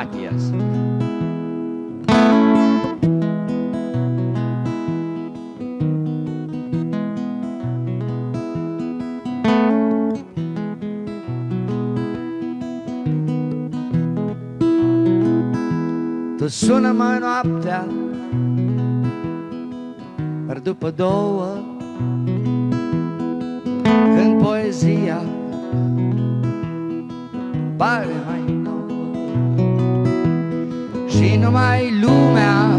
Matias. Tu sună-mă noaptea, dar după două, când poezia pare mai nouă și numai lumea,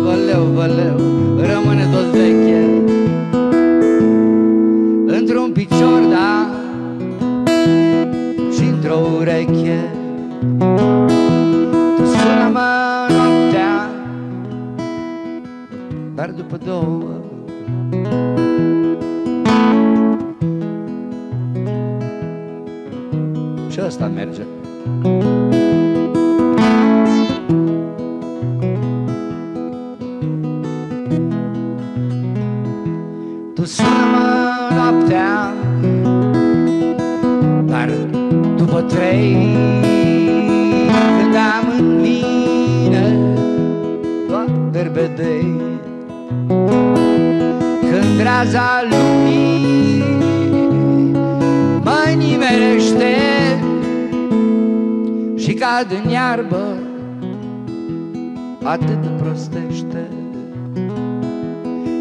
văleu, văleu, rămâne tot veche într-un picior, da, și într-o ureche. Tu sună-mă noaptea, dar după două, și ăsta merge. Tu sună-mă noaptea, dar după trei, când am în mine doar berbedei, când raza lumii mă nimerește și cad în iarbă, atât prostește.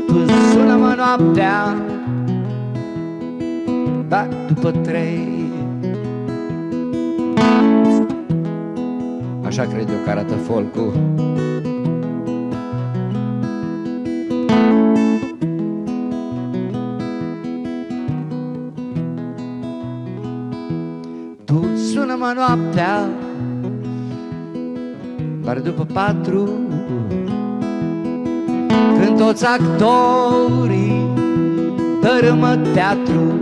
Tu sună-mă noaptea, dar după trei. Așa cred eu că arată folcul. Tu sună-mă noaptea, dar după patru, când toți actorii dărâmă teatru,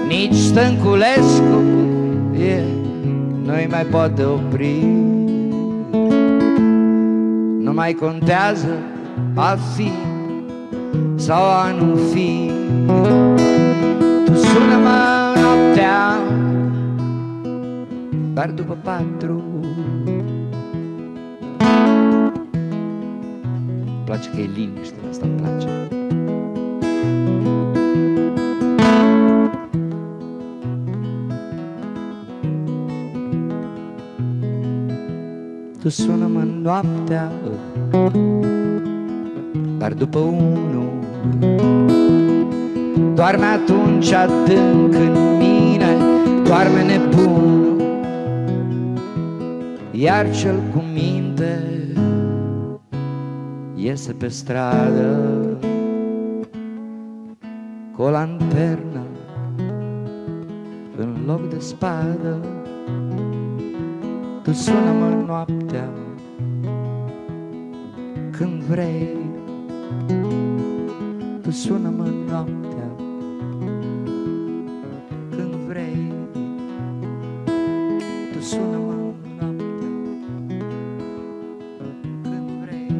nici Stănculescu nu-i mai poate opri. Nu mai contează a fi sau a nu fi. Tu sună-mă noaptea, dar după patru. Îmi place că e liniște, asta îmi place. Tu sună-mă noaptea, dar după unu, doarme atunci adânc în mine, doarme nebunul, iar cel cu minte iese pe stradă cu o lanternă în loc de spadă. Tu sună-mă noaptea când vrei, tu sună-mă noaptea când vrei, tu sună-mă noaptea când vrei.